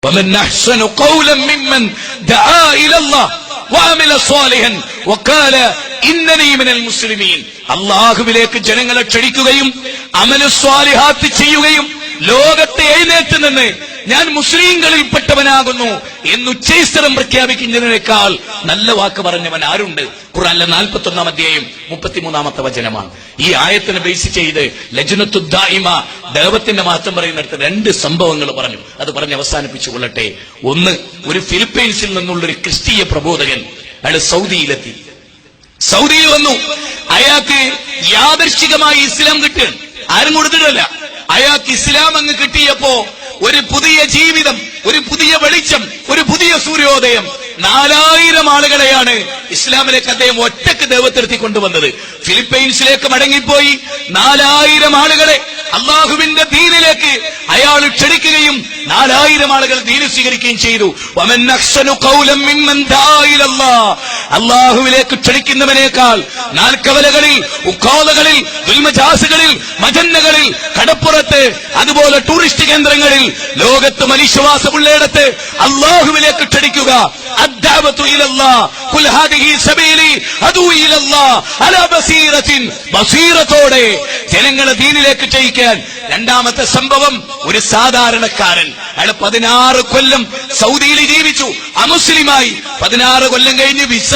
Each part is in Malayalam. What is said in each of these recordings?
ومن أحسن قولا ممن دعا إلى الله وعمل صالحا وقال إنني من المسلمين. അല്ലാഹുവിലേക്ക് ജനങ്ങളെ ക്ഷണിക്കുകയും അമൽ സ്വാലിഹാത്ത് ചെയ്യുകയും ലോകത്തെ എഴുന്നേറ്റ് നിന്ന് ഞാൻ മുസ്ലിംകളിൽപ്പെട്ടവനാകുന്നു എന്നുച്ചൈസ്തരം പ്രഖ്യാപിക്കുന്നതിനേക്കാൾ നല്ല വാക്ക് പറഞ്ഞവൻ ആരുണ്ട്? ഖുർആനിലെ 41-ാം അധ്യായം 33-ാമത്തെ വചനമാണ്. ഈ ആയത്തിനെ ബേസ് ചെയ്ത് ലജ്നത്തുദ് ദായിമ ദൈവത്തിന്റെ മഹത്വം പറയുന്നിടത്ത് രണ്ട് സംഭവങ്ങൾ പറഞ്ഞു. അത് പറഞ്ഞ് അവസാനിപ്പിച്ചു കൊള്ളട്ടെ. ഒന്ന്, ഒരു ഫിലിപ്പൈൻസിൽ നിന്നുള്ളൊരു ക്രിസ്തീയ പ്രബോധകൻ, അയാൾ സൗദിയിലെത്തി. സൗദിയിൽ വന്നു. അയാൾക്ക് യാദർശികമായി ഇസ്ലാം കിട്ടുകയാണ്. ആരും കൊടുത്തിട്ടല്ല. അയാൾക്ക് ഇസ്ലാം അങ്ങ് കിട്ടിയപ്പോ ഒരു പുതിയ ജീവിതം, ഒരു പുതിയ വെളിച്ചം, ഒരു പുതിയ സൂര്യോദയം. 4000 ആളുകളെയാണ് ഇസ്ലാമിലേക്ക് അദ്ദേഹം ഒറ്റക്ക് ദൈവത്തിരുത്തി കൊണ്ടുവന്നത്. ഫിലിപ്പൈൻസിലേക്ക് മടങ്ങിപ്പോയി 4000 ആളുകളെ അള്ളാഹുവിന്റെ ദീനിലേക്ക് അയാൾ ക്ഷണിക്കുകയും 4000 ആളുകൾ ദീന് സ്വീകരിക്കുകയും ചെയ്തു. അള്ളാഹുവിലേക്ക് ക്ഷണിക്കുന്നവനേക്കാൾ നാൽക്കവലകളിൽ, ഉഖാലകളിൽ, ദുൽമജാസുകളിൽ, മജന്നകളിൽ, കടപ്പുറത്ത്, അതുപോലെ ടൂറിസ്റ്റ് കേന്ദ്രങ്ങളിൽ, ലോകത്ത് മനുഷ്യവാസമുള്ളയിടത്ത് അള്ളാഹുവിലേക്ക് ക്ഷണിക്കുക. അദ്ദഅവതു ഇലല്ലാഹ് ഖുൽ ഹാദിഹി സബീലി അദൂ ഇലല്ലാഹ് അലാ ബസീറത്തിൻ, ബസീറത്തോടെ ജനങ്ങളെ ദീനിലേക്ക് ക്ഷണിക്കാൻ. രണ്ടാമത്തെ സംഭവം, ഒരു സാധാരണക്കാരൻ. അയാൾ 16 കൊല്ലം സൗദിയിൽ ജീവിച്ചു, അമുസ്ലിമായി. 16 കൊല്ലം കഴിഞ്ഞ് വിസ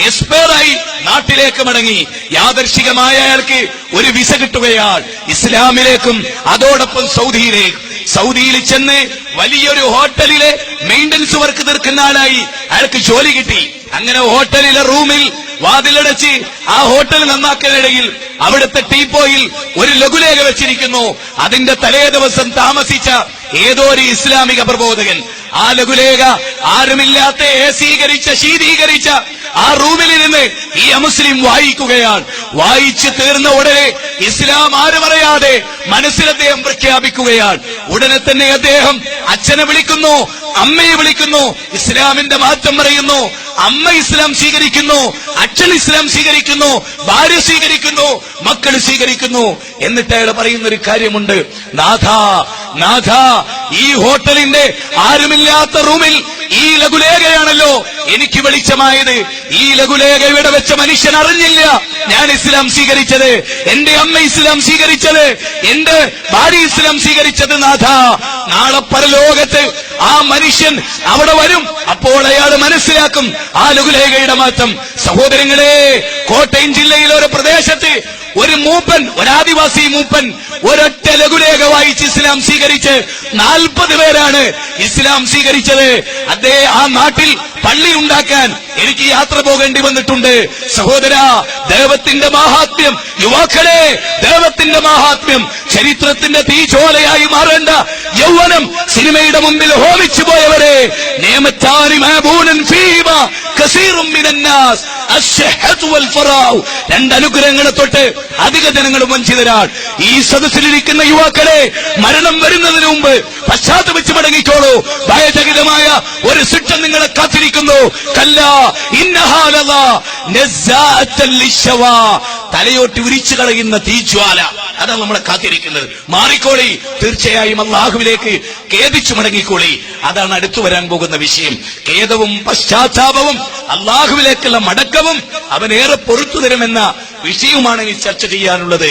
എക്സ്പയറായി നാട്ടിലേക്ക് മടങ്ങി. യാദർശികമായ അയാൾക്ക് ഒരു വിസ കിട്ടുകയാണ്, ഇസ്ലാമിലേക്കും അതോടൊപ്പം സൗദിയിലേക്കും. സൗദിയിൽ ചെന്ന് വലിയൊരു ഹോട്ടലിലെ മെയിന്റനൻസ് വർക്ക് തീർക്കുന്ന ആളായി. അയാൾക്ക് ജോലി കിട്ടി. അങ്ങനെ ഹോട്ടലിലെ റൂമിൽ വാതിലടച്ച് ആ ഹോട്ടൽ നന്നാക്കാനിടയിൽ അവിടുത്തെ ടീപ്പോയിൽ ഒരു ലഘുലേഖ വെച്ചിരിക്കുന്നു. അതിന്റെ തലേ ദിവസം താമസിച്ച ഏതോ ഒരു ഇസ്ലാമിക പ്രബോധകൻ ആ ലഘുലേഖ ആരുമില്ലാത്ത ശീതീകരിച്ച ആ റൂമിലിരുന്ന് ഈ അമുസ്ലിം വായിക്കുകയാണ്. വായിച്ചു തീർന്ന ഉടനെ ഇസ്ലാം ആരും അറിയാതെ മനസ്സിൽ അദ്ദേഹം പ്രഖ്യാപിക്കുകയാണ്. ഉടനെ തന്നെ അദ്ദേഹം അച്ഛനെ വിളിക്കുന്നു, അമ്മയെ വിളിക്കുന്നു, ഇസ്ലാമിന്റെ മാറ്റം പറയുന്നു. അമ്മ ഇസ്ലാം സ്വീകരിക്കുന്നു, അച്ഛൻ ഇസ്ലാം സ്വീകരിക്കുന്നു, ഭാര്യ സ്വീകരിക്കുന്നു, മക്കൾ സ്വീകരിക്കുന്നു. എന്നിട്ട് അയാൾ പറയുന്ന ഒരു കാര്യമുണ്ട്, നാഥ, ഈ ഹോട്ടലിന്റെ ആരുമില്ലാത്ത റൂമിൽ ഈ ലഘുലേഖയാണല്ലോ എനിക്ക് വെളിച്ചമായത്. ഈ ലഘുലേഖ ഇവിടെ വെച്ച മനുഷ്യൻ അറിഞ്ഞില്ല ഞാൻ ഇസ്ലാം സ്വീകരിച്ചത്, എന്റെ അമ്മ ഇസ്ലാം സ്വീകരിച്ചത്, എന്റെ ഭാര്യ ഇസ്ലാം സ്വീകരിച്ചത്. നാഥ, നാളെ പരലോകത്ത് ആ മനുഷ്യൻ അവിടെ വരും. അപ്പോൾ അയാൾ മനസ്സിലാക്കും ആ ലഘുലേഖയുടെ മാറ്റം. സഹോദരങ്ങളെ, കോട്ടയം ജില്ലയിലെ ഒരു പ്രദേശത്ത് ഒരു മൂപ്പൻ, ഒരു ആദിവാസി മൂപ്പൻ, ഒരൊറ്റ ലഘുലേഖ വായിച്ച് ഇസ്ലാം സ്വീകരിച്ച് 40 പേരാണ് ഇസ്ലാം സ്വീകരിച്ചത്. ആ നാട്ടിൽ പള്ളി ഉണ്ടാക്കാൻ എനിക്ക് യാത്ര പോകേണ്ടി വന്നിട്ടുണ്ട്. സഹോദര, ദൈവത്തിന്റെ മാഹാത്മ്യം, യുവാക്കളെ, ദൈവത്തിന്റെ മാഹാത്മ്യം, ചരിത്രത്തിന്റെ തീജ്വാലയായി മാറേണ്ട യൗവനം സിനിമയുടെ മുമ്പിൽ ഹോമിച്ചു പോയവരെ, രണ്ടനുഗ്രഹങ്ങളെ തൊട്ട് അധിക ജനങ്ങളും വഞ്ചിതരാണ്. ഈ സദസ്സിലിരിക്കുന്ന യുവാക്കളെ, മരണം വരുന്നതിന് മുമ്പ് പശ്ചാത്തപിച്ച് മടങ്ങിക്കോളൂ. ഭയചകിതമായ ഒരു ശിക്ഷ നിങ്ങളെ കാത്തിരിക്കുന്നു. തലയോട്ടി ഉരിച്ചു കളയുന്ന തീജ്വാല, അതാണ് നമ്മളെ കാത്തിരിക്കുന്നത്. മാറിക്കോളി, തീർച്ചയായും അല്ലാഹുവിലേക്ക് ഖേദിച്ചു മടങ്ങിക്കോളി. അതാണ് അടുത്തു വരാൻ പോകുന്ന വിഷയം. ഖേദവും പശ്ചാത്താപവും അല്ലാഹുവിലേക്കുള്ള മടക്കവും അവനേറെ പൊറുത്തു തരുമെന്ന വിഷയവുമാണ് ഇനി ചർച്ച ചെയ്യാനുള്ളത്.